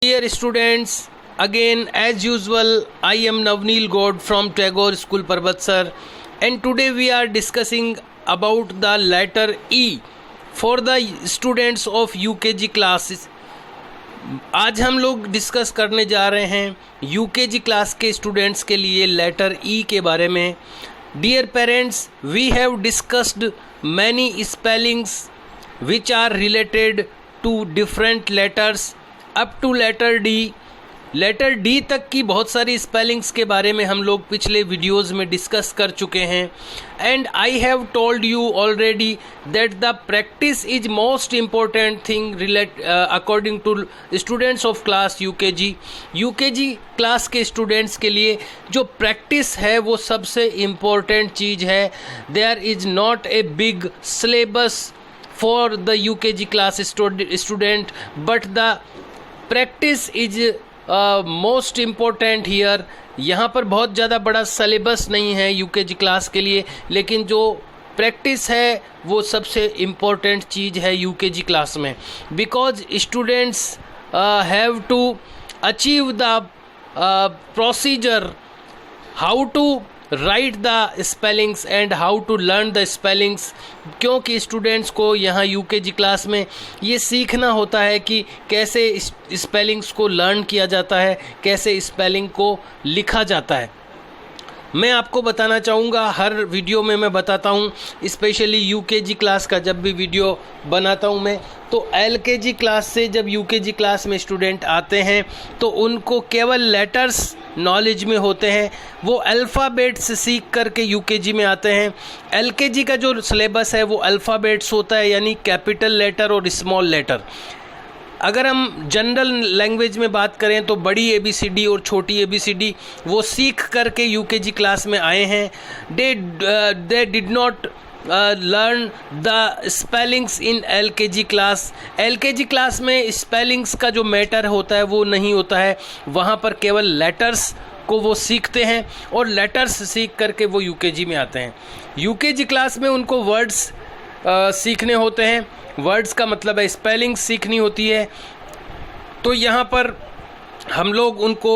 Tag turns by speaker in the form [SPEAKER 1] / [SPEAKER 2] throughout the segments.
[SPEAKER 1] Dear students, again as usual I am Navneel God from Tagore School Parbatsar, and today we are discussing about the letter E for the students of UKG classes. आज हम लोग discuss करने जा रहे हैं UKG class के students के लिए लेटर ई के बारे में. Dear parents, we have discussed many spellings which are related to different letters up to letter D. Letter D तक की बहुत सारी स्पेलिंग्स के बारे में हम लोग पिछले वीडियोज़ में डिस्कस कर चुके हैं. And I have told you already that the practice is most important thing according to students of class UKG. UKG class के स्टूडेंट्स के लिए जो प्रैक्टिस है वो सबसे इम्पोर्टेंट चीज़ है. There is not a big syllabus for the UKG class student, but the practice is most important here. यहाँ पर बहुत ज़्यादा बड़ा सिलेबस नहीं है यूकेजी क्लास के लिए, लेकिन जो प्रैक्टिस है वो सबसे इम्पोर्टेंट चीज़ है यूकेजी क्लास में. Because students have to achieve the procedure how to write the spellings and how to learn the spellings. क्योंकि स्टूडेंट्स को यहाँ यूकेजी क्लास में ये सीखना होता है कि कैसे स्पेलिंग्स को लर्न किया जाता है, कैसे स्पेलिंग को लिखा जाता है. मैं आपको बताना चाहूँगा, हर वीडियो में मैं बताता हूँ, स्पेशली यूकेजी क्लास का जब भी वीडियो बनाता हूँ मैं, तो एलकेजी क्लास से जब यूकेजी क्लास में स्टूडेंट आते हैं तो उनको केवल लेटर्स नॉलेज में होते हैं. वो अल्फ़ाबेट्स सीख करके यूकेजी में आते हैं. एलकेजी का जो सिलेबस है वो अल्फ़ाबेट्स होता है, यानी कैपिटल लेटर और स्मॉल लेटर. अगर हम जनरल लैंग्वेज में बात करें तो बड़ी ABCD और छोटी ABCD वो सीख करके यूकेजी क्लास में आए हैं. They did not learn the spellings in LKG class. LKG class में स्पेलिंग्स का जो मैटर होता है वो नहीं होता है. वहाँ पर केवल लेटर्स को वो सीखते हैं और लेटर्स सीख करके वो यूकेजी में आते हैं. यूकेजी क्लास में उनको वर्ड्स सीखने होते हैं. वर्ड्स का मतलब है स्पेलिंग सीखनी होती है. तो यहाँ पर हम लोग उनको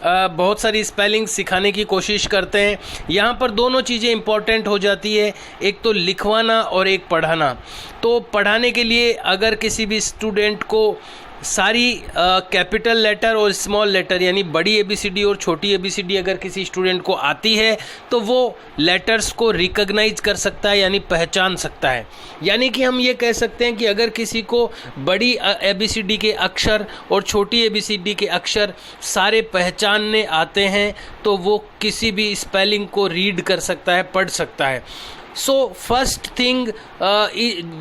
[SPEAKER 1] बहुत सारी स्पेलिंग सिखाने की कोशिश करते हैं. यहाँ पर दोनों चीज़ें इंपॉर्टेंट हो जाती है, एक तो लिखवाना और एक पढ़ाना. तो पढ़ाने के लिए अगर किसी भी स्टूडेंट को सारी कैपिटल लेटर और स्मॉल लेटर यानी बड़ी ABCD और छोटी ABCD अगर किसी स्टूडेंट को आती है तो वो लेटर्स को रिकॉग्नाइज कर सकता है, यानी पहचान सकता है. यानी कि हम ये कह सकते हैं कि अगर किसी को बड़ी ABCD के अक्षर और छोटी ABCD के अक्षर सारे पहचानने आते हैं तो वो किसी भी स्पेलिंग को रीड कर सकता है, पढ़ सकता है. So first thing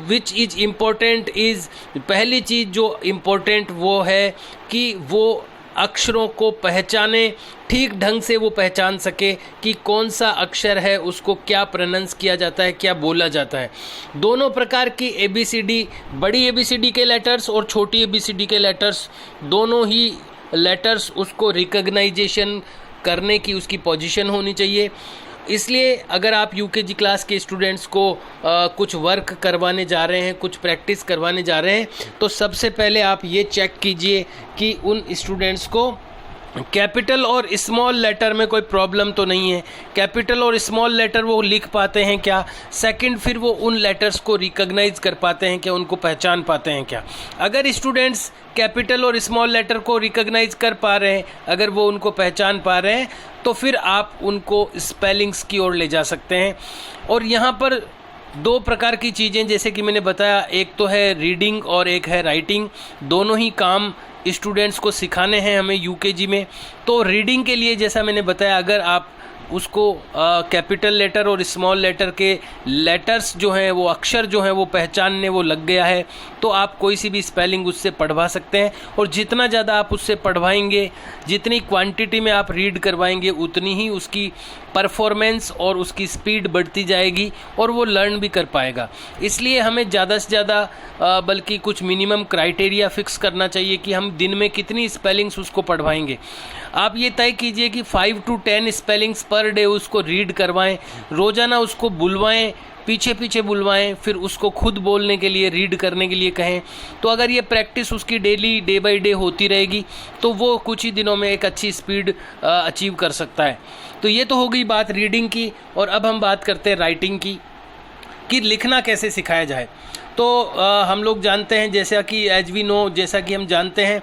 [SPEAKER 1] which is important is, पहली चीज़ जो इम्पोर्टेंट वो है कि वो अक्षरों को पहचाने, ठीक ढंग से वो पहचान सके कि कौन सा अक्षर है, उसको क्या प्रोनाउंस किया जाता है, क्या बोला जाता है. दोनों प्रकार की ABCD, बड़ी ABCD के लेटर्स और छोटी ABCD के लेटर्स, दोनों ही लेटर्स उसको रिकग्नाइजेशन करने की उसकी पोजीशन होनी चाहिए. इसलिए अगर आप यूकेजी क्लास के स्टूडेंट्स को कुछ वर्क करवाने जा रहे हैं, कुछ प्रैक्टिस करवाने जा रहे हैं, तो सबसे पहले आप ये चेक कीजिए कि उन स्टूडेंट्स को कैपिटल और स्मॉल लेटर में कोई प्रॉब्लम तो नहीं है. कैपिटल और स्मॉल लेटर वो लिख पाते हैं क्या. सेकंड, फिर वो उन लेटर्स को रिकॉग्नाइज कर पाते हैं क्या, उनको पहचान पाते हैं क्या. अगर स्टूडेंट्स कैपिटल और स्मॉल लेटर को रिकॉग्नाइज कर पा रहे हैं, अगर वो उनको पहचान पा रहे हैं, तो फिर आप उनको स्पेलिंग्स की ओर ले जा सकते हैं. और यहाँ पर दो प्रकार की चीज़ें, जैसे कि मैंने बताया, एक तो है रीडिंग और एक है राइटिंग. दोनों ही काम स्टूडेंट्स को सिखाने हैं हमें यूकेजी में. तो रीडिंग के लिए जैसा मैंने बताया, अगर आप उसको कैपिटल लेटर और स्मॉल लेटर के लेटर्स जो हैं, वो अक्षर जो हैं वो पहचानने वो लग गया है, तो आप कोई सी भी स्पेलिंग उससे पढ़वा सकते हैं. और जितना ज़्यादा आप उससे पढ़वाएंगे, जितनी क्वांटिटी में आप रीड करवाएंगे, उतनी ही उसकी परफॉर्मेंस और उसकी स्पीड बढ़ती जाएगी और वो लर्न भी कर पाएगा. इसलिए हमें ज़्यादा से ज़्यादा बल्कि कुछ मिनिमम क्राइटेरिया फिक्स करना चाहिए कि हम दिन में कितनी स्पेलिंग्स उसको पढ़वाएंगे. आप ये तय कीजिए कि 5 to 10 स्पेलिंग्स पर डे उसको रीड करवाएं, रोज़ाना उसको बुलवाएं पीछे पीछे बुलवाएं, फिर उसको खुद बोलने के लिए, रीड करने के लिए कहें। तो अगर ये प्रैक्टिस उसकी डेली डे बाय डे होती रहेगी तो वो कुछ ही दिनों में एक अच्छी स्पीड अचीव कर सकता है। तो ये तो हो गई बात रीडिंग की। और अब हम बात करते हैं राइटिंग की, कि लिखना कैसे सिखाया जाए। तो हम लोग जानते हैं, जैसा कि एज वी नो, जैसा कि हम जानते हैं,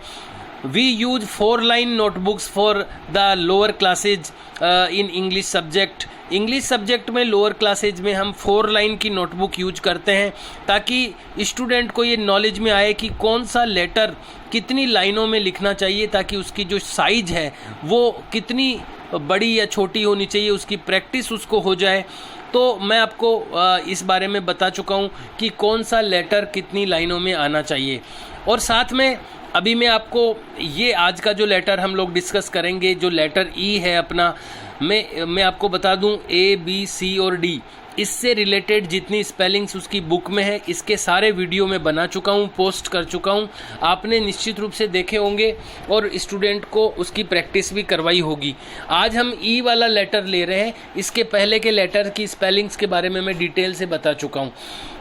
[SPEAKER 1] we use 4 line notebooks for the lower classes in English subject. English subject में लोअर क्लासेज में हम 4 लाइन की नोटबुक यूज करते हैं, ताकि स्टूडेंट को ये नॉलेज में आए कि कौन सा लेटर कितनी लाइनों में लिखना चाहिए, ताकि उसकी जो साइज है वो कितनी बड़ी या छोटी होनी चाहिए, उसकी प्रैक्टिस उसको हो जाए। तो मैं आपको इस बारे में बता चुका हूँ कि कौन सा लेटर कितनी लाइनों में आना चाहिए। और साथ में अभी मैं आपको ये आज का जो लेटर हम लोग डिस्कस करेंगे, जो लेटर ई है अपना, मैं आपको बता दूं ए बी सी और डी, इससे रिलेटेड जितनी स्पेलिंग्स उसकी बुक में है, इसके सारे वीडियो मैं बना चुका हूँ, पोस्ट कर चुका हूँ। आपने निश्चित रूप से देखे होंगे और स्टूडेंट को उसकी प्रैक्टिस भी करवाई होगी। आज हम ई वाला लेटर ले रहे हैं, इसके पहले के लेटर की स्पेलिंग्स के बारे में मैं डिटेल से बता चुका हूँ।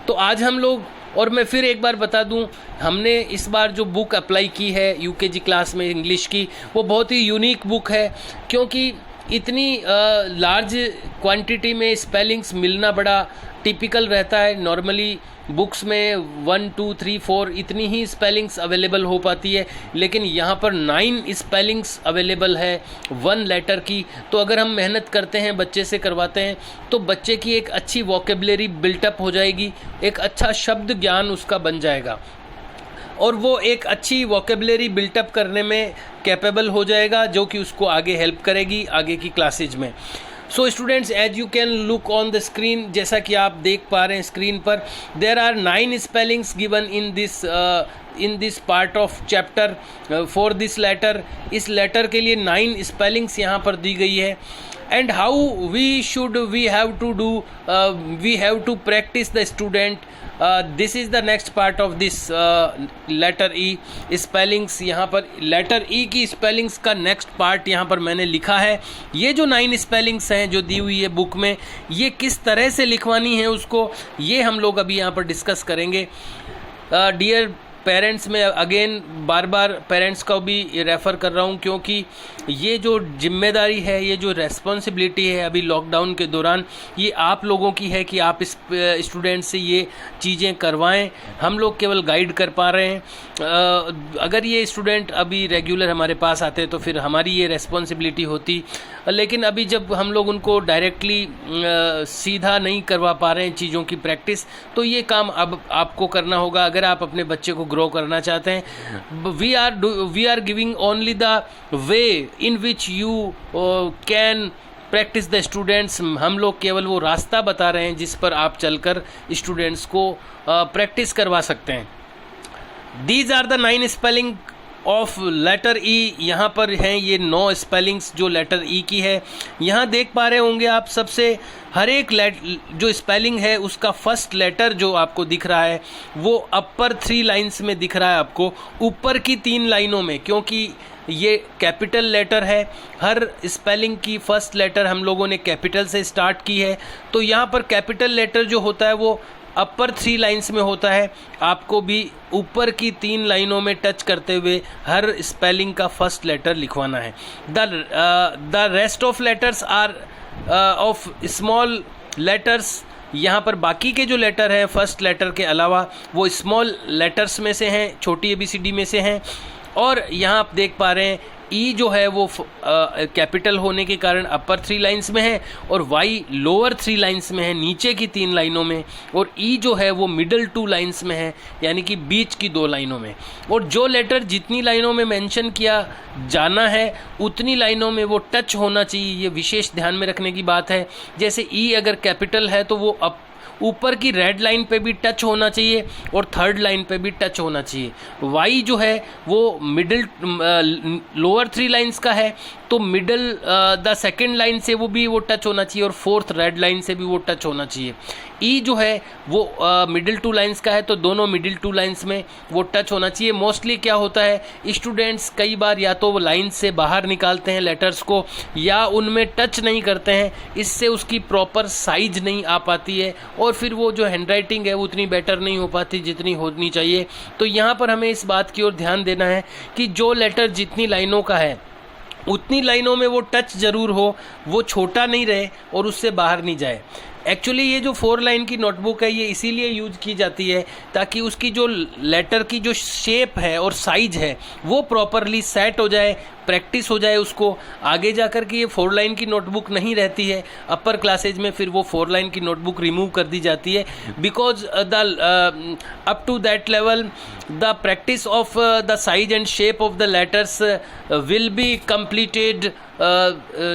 [SPEAKER 1] तो आज हम लोग, और मैं फिर एक बार बता दूं, हमने इस बार जो बुक अप्लाई की है यूकेजी क्लास में इंग्लिश की, वो बहुत ही यूनिक बुक है, क्योंकि इतनी लार्ज क्वांटिटी में स्पेलिंग्स मिलना बड़ा टिपिकल रहता है। नॉर्मली बुक्स में 1 2 3 4 इतनी ही स्पेलिंग्स अवेलेबल हो पाती है, लेकिन यहाँ पर 9 स्पेलिंग्स अवेलेबल है 1 लेटर की। तो अगर हम मेहनत करते हैं, बच्चे से करवाते हैं, तो बच्चे की एक अच्छी वोकेबलरी बिल्टअप हो जाएगी, एक अच्छा शब्द ज्ञान उसका बन जाएगा, और वो एक अच्छी वोकेबलरी बिल्टअप करने में कैपेबल हो जाएगा, जो कि उसको आगे हेल्प करेगी आगे की क्लासेज में। So students, as you can look on the screen, जैसा कि आप देख पा रहे हैं स्क्रीन पर, there are 9 spellings given in this part of chapter for this letter. इस लेटर के लिए 9 स्पेलिंग्स यहाँ पर दी गई है। And how we have to practice the student. This is the next part of this letter E spellings। यहाँ पर letter E की स्पेलिंग्स का नेक्स्ट पार्ट यहाँ पर मैंने लिखा है। ये जो 9 स्पेलिंग्स हैं जो दी हुई है बुक में, ये किस तरह से लिखवानी है उसको, ये हम लोग अभी यहाँ पर डिस्कस करेंगे। डियर पेरेंट्स, में अगेन बार बार पेरेंट्स को भी रेफ़र कर रहा हूँ, क्योंकि ये जो जिम्मेदारी है, ये जो रेस्पॉन्सिबिलिटी है अभी लॉकडाउन के दौरान, ये आप लोगों की है कि आप इस स्टूडेंट से ये चीज़ें करवाएं। हम लोग केवल गाइड कर पा रहे हैं। अगर ये स्टूडेंट अभी रेगुलर हमारे पास आते तो फिर हमारी ये रेस्पॉन्सिबिलिटी होती, लेकिन अभी जब हम लोग उनको डायरेक्टली सीधा नहीं करवा पा रहे हैं चीज़ों की प्रैक्टिस, तो ये काम अब आपको करना होगा अगर आप अपने बच्चे को ग्रो करना चाहते हैं। We are giving only the way in which you can practise the students. हम लोग केवल वो रास्ता बता रहे हैं जिस पर आप चलकर स्टूडेंट्स को प्रैक्टिस करवा सकते हैं। These are the 9 spelling of letter E. यहाँ पर हैं ये 9 स्पेलिंग्स जो लेटर ई की है। यहाँ देख पा रहे होंगे आप, सबसे हर एक जो स्पेलिंग है उसका फर्स्ट लेटर जो आपको दिख रहा है वो अपर 3 लाइन्स में दिख रहा है आपको, ऊपर की 3 लाइनों में, क्योंकि ये कैपिटल लेटर है। हर स्पेलिंग की फर्स्ट लेटर हम लोगों ने कैपिटल से स्टार्ट की है, तो यहाँ पर कैपिटल लेटर जो होता है वो अपर 3 लाइन्स में होता है। आपको भी ऊपर की 3 लाइनों में टच करते हुए हर स्पेलिंग का फर्स्ट लेटर लिखवाना है। The rest of letters are of small letters. यहाँ पर बाकी के जो लेटर हैं फर्स्ट लेटर के अलावा वो स्मॉल लेटर्स में से हैं, छोटी ABCD में से हैं। और यहाँ आप देख पा रहे हैं ई जो है वो कैपिटल होने के कारण अपर 3 लाइन्स में है, और वाई लोअर 3 लाइन्स में है, नीचे की 3 लाइनों में, और ई जो है वो मिडल 2 लाइन्स में है, यानी कि बीच की 2 लाइनों में। और जो लेटर जितनी लाइनों में मेंशन किया जाना है उतनी लाइनों में वो टच होना चाहिए, ये विशेष ध्यान में रखने की बात है। जैसे ई अगर कैपिटल है तो वो ऊपर की रेड लाइन पे भी टच होना चाहिए और थर्ड लाइन पे भी टच होना चाहिए। वाई जो है वो मिडिल लोअर 3 लाइन्स का है, तो मिडल द सेकेंड लाइन से वो भी वो टच होना चाहिए और फोर्थ रेड लाइन से भी वो टच होना चाहिए। ई जो है वो मिडिल 2 लाइन्स का है, तो दोनों मिडिल 2 लाइन्स में वो टच होना चाहिए। मोस्टली क्या होता है, स्टूडेंट्स कई बार या तो वो लाइन से बाहर निकालते हैं लेटर्स को या उनमें टच नहीं करते हैं, इससे उसकी प्रॉपर साइज नहीं आ पाती है और फिर वो जो हैंडराइटिंग है वो उतनी बेटर नहीं हो पाती जितनी होनी चाहिए। तो यहाँ पर हमें इस बात की ओर ध्यान देना है कि जो लेटर जितनी लाइनों का है उतनी लाइनों में वो टच ज़रूर हो, वो छोटा नहीं रहे और उससे बाहर नहीं जाए। एक्चुअली ये जो 4 लाइन की नोटबुक है ये इसीलिए यूज़ की जाती है ताकि उसकी जो लेटर की जो शेप है और साइज़ है वो प्रॉपरली सेट हो जाए, प्रैक्टिस हो जाए उसको। आगे जाकर के ये 4 लाइन की नोटबुक नहीं रहती है, अपर क्लासेज में फिर वो 4 लाइन की नोटबुक रिमूव कर दी जाती है, because the up to that level the practice of the size and shape of the letters will be completed,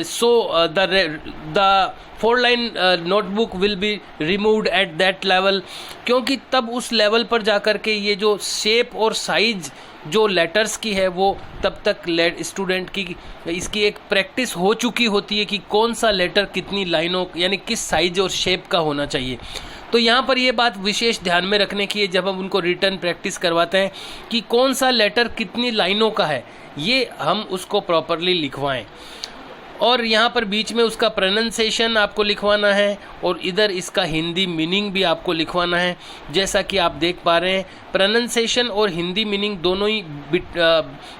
[SPEAKER 1] so the 4 line notebook will be removed at that level, क्योंकि तब उस level पर जाकर के ये जो शेप और size जो लेटर्स की है वो तब तक स्टूडेंट की इसकी एक प्रैक्टिस हो चुकी होती है कि कौन सा लेटर कितनी लाइनों यानी किस साइज और शेप का होना चाहिए। तो यहाँ पर ये बात विशेष ध्यान में रखने की है जब हम उनको रिटर्न प्रैक्टिस करवाते हैं कि कौन सा लेटर कितनी लाइनों का है, ये हम उसको प्रॉपरली लिखवाएं। और यहाँ पर बीच में उसका प्रोनंसिएशन आपको लिखवाना है और इधर इसका हिंदी मीनिंग भी आपको लिखवाना है। जैसा कि आप देख पा रहे हैं प्रोनंसिएशन और हिंदी मीनिंग दोनों ही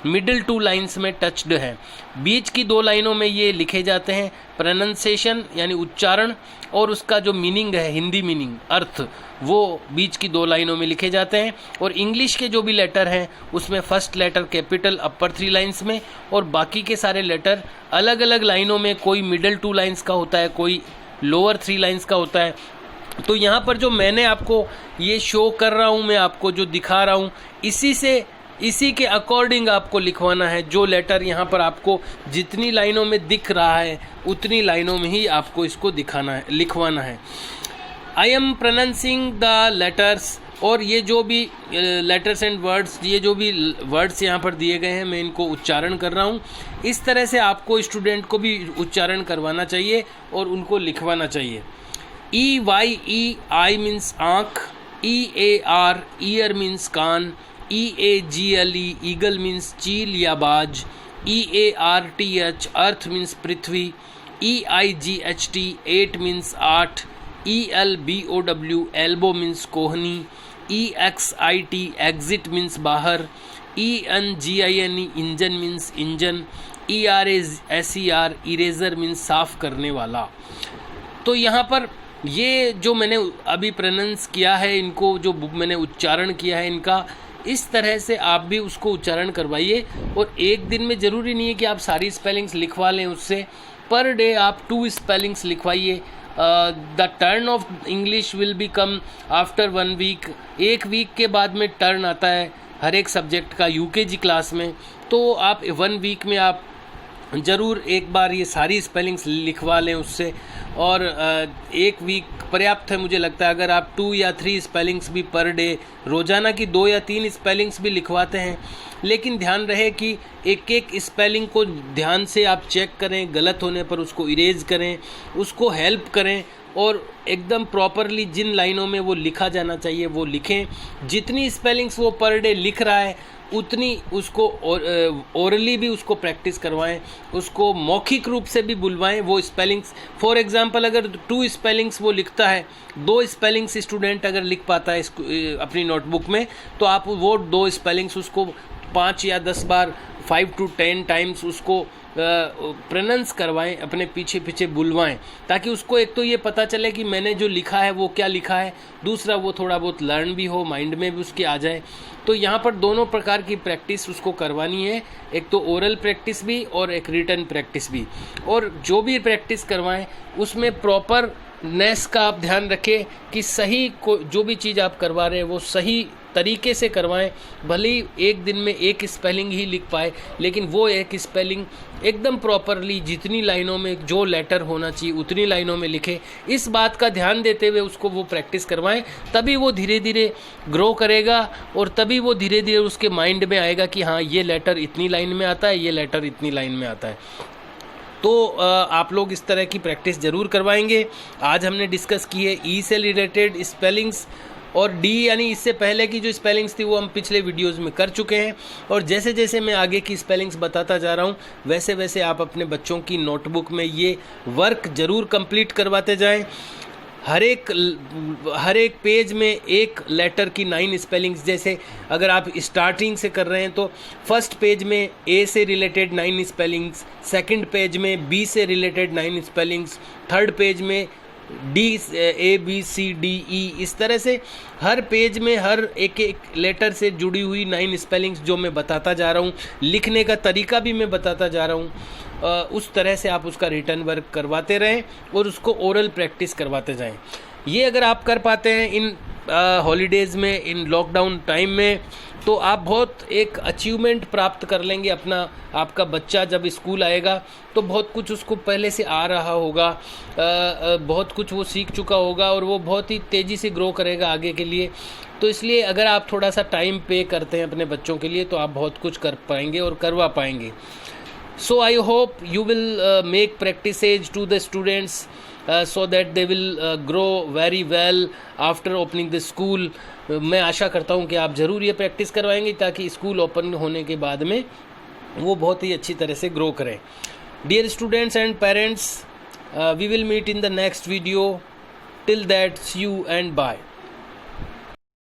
[SPEAKER 1] मिडिल 2 लाइन्स में टच्ड हैं। बीच की 2 लाइनों में ये लिखे जाते हैं प्रोनंसिएशन यानी उच्चारण, और उसका जो मीनिंग है हिंदी मीनिंग अर्थ वो बीच की 2 लाइनों में लिखे जाते हैं। और इंग्लिश के जो भी लेटर हैं उसमें फर्स्ट लेटर कैपिटल अपर 3 लाइन्स में और बाकी के सारे लेटर अलग अलग लाइनों में, कोई मिडल 2 लाइन्स का होता है, कोई लोअर 3 लाइन्स का होता है। तो यहाँ पर जो मैंने आपको ये शो कर रहा हूँ, मैं आपको जो दिखा रहा हूँ, इसी के अकॉर्डिंग आपको लिखवाना है। जो लेटर यहाँ पर आपको जितनी लाइनों में दिख रहा है उतनी लाइनों में ही आपको इसको लिखवाना है। I am pronouncing the letters, और ये जो भी लेटर्स एंड वर्ड्स, ये जो भी वर्ड्स यहाँ पर दिए गए हैं मैं इनको उच्चारण कर रहा हूँ। इस तरह से आपको स्टूडेंट को भी उच्चारण करवाना चाहिए और उनको लिखवाना चाहिए। EYEI मीन्स आँख, EAR ईयर मीन्स कान, EAGLE ईगल मीन्स चील या बाज, EARTH अर्थ मीन्स पृथ्वी, EIGHT 8 means 8, ELBOW elbow means कोहनी, EXIT एग्जिट मीन्स बाहर, ENGINE engine means engine, ERASER eraser means साफ करने वाला। तो यहाँ पर ये जो मैंने अभी प्रोनाउंस किया है, इनको जो मैंने उच्चारण किया है इनका, इस तरह से आप भी उसको उच्चारण करवाइए। और एक दिन में ज़रूरी नहीं है कि आप सारी स्पेलिंग्स लिखवा लें उससे, पर डे आप 2 स्पेलिंग्स लिखवाइए। The turn of English will be come after 1 week. 1 week के बाद में टर्न आता है हर एक सब्जेक्ट का यूकेजी क्लास में, तो आप 1 वीक में आप ज़रूर एक बार ये सारी स्पेलिंग्स लिखवा लें उससे। और 1 वीक पर्याप्त है मुझे लगता है। अगर आप 2 या 3 स्पेलिंग्स भी पर डे, रोज़ाना की 2 या 3 स्पेलिंग्स भी लिखवाते हैं, लेकिन ध्यान रहे कि एक स्पेलिंग को ध्यान से आप चेक करें, गलत होने पर उसको इरेज करें, उसको हेल्प करें और एकदम प्रॉपरली जिन लाइनों में वो लिखा जाना चाहिए वो लिखें। जितनी स्पेलिंग्स वो पर डे लिख रहा है उतनी उसको ओरली भी उसको प्रैक्टिस करवाएं, उसको मौखिक रूप से भी बुलवाएं वो स्पेलिंग्स। फॉर एग्जांपल अगर 2 स्पेलिंग्स वो लिखता है, 2 स्पेलिंग्स स्टूडेंट अगर लिख पाता है अपनी नोटबुक में, तो आप वो 2 स्पेलिंग्स उसको 5 या 10 बार 5 to 10 टाइम्स उसको प्रोनाउंस करवाएं, अपने पीछे बुलवाएं, ताकि उसको एक तो ये पता चले कि मैंने जो लिखा है वो क्या लिखा है, दूसरा वो थोड़ा बहुत लर्न भी हो, माइंड में भी उसके आ जाए। तो यहाँ पर दोनों प्रकार की प्रैक्टिस उसको करवानी है, एक तो ओरल प्रैक्टिस भी और एक रिटन प्रैक्टिस भी। और जो भी प्रैक्टिस करवाएं उसमें प्रॉपरनेस का आप ध्यान रखें कि सही को जो भी चीज़ आप करवा रहे हैं वो सही तरीके से करवाएं। भले ही एक दिन में एक स्पेलिंग ही लिख पाए, लेकिन वो एक स्पेलिंग एकदम प्रॉपरली जितनी लाइनों में जो लेटर होना चाहिए उतनी लाइनों में लिखे। इस बात का ध्यान देते हुए उसको वो प्रैक्टिस करवाएं, तभी वो धीरे धीरे ग्रो करेगा और तभी वो धीरे धीरे उसके माइंड में आएगा कि हाँ ये लेटर इतनी लाइन में आता है, ये लेटर इतनी लाइन में आता है। तो आप लोग इस तरह की प्रैक्टिस ज़रूर करवाएंगे। आज हमने डिस्कस की है ई से रिलेटेड स्पेलिंग्स, और डी यानी इससे पहले की जो स्पेलिंग्स थी वो हम पिछले वीडियोस में कर चुके हैं। और जैसे जैसे मैं आगे की स्पेलिंग्स बताता जा रहा हूँ वैसे वैसे आप अपने बच्चों की नोटबुक में ये वर्क ज़रूर कंप्लीट करवाते जाएं। हर एक पेज में एक लेटर की 9 स्पेलिंग्स। जैसे अगर आप स्टार्टिंग से कर रहे हैं तो फर्स्ट पेज में ए से रिलेटेड 9 स्पेलिंग्स, सेकंड पेज में बी से रिलेटेड 9 स्पेलिंग्स, थर्ड पेज में D, A B C D E, इस तरह से हर पेज में हर एक लेटर से जुड़ी हुई 9 स्पेलिंग्स जो मैं बताता जा रहा हूँ। लिखने का तरीका भी मैं बताता जा रहा हूँ। उस तरह से आप उसका रिटर्न वर्क करवाते रहें और उसको ओरल प्रैक्टिस करवाते जाएं। ये अगर आप कर पाते हैं इन हॉलीडेज़ में, इन लॉकडाउन टाइम में, तो आप बहुत एक अचीवमेंट प्राप्त कर लेंगे अपना। आपका बच्चा जब स्कूल आएगा तो बहुत कुछ उसको पहले से आ रहा होगा, बहुत कुछ वो सीख चुका होगा और वो बहुत ही तेज़ी से ग्रो करेगा आगे के लिए। तो इसलिए अगर आप थोड़ा सा टाइम पे करते हैं अपने बच्चों के लिए तो आप बहुत कुछ कर पाएंगे और करवा पाएंगे। So I hope you will make practices to the students so that they will grow very well after opening the school. मैं आशा करता हूँ कि आप ज़रूर ये प्रैक्टिस करवाएंगे ताकि स्कूल ओपन होने के बाद में वो बहुत ही अच्छी तरह से ग्रो करें। Dear students and parents, we will meet in the next video. Till that, see you and bye.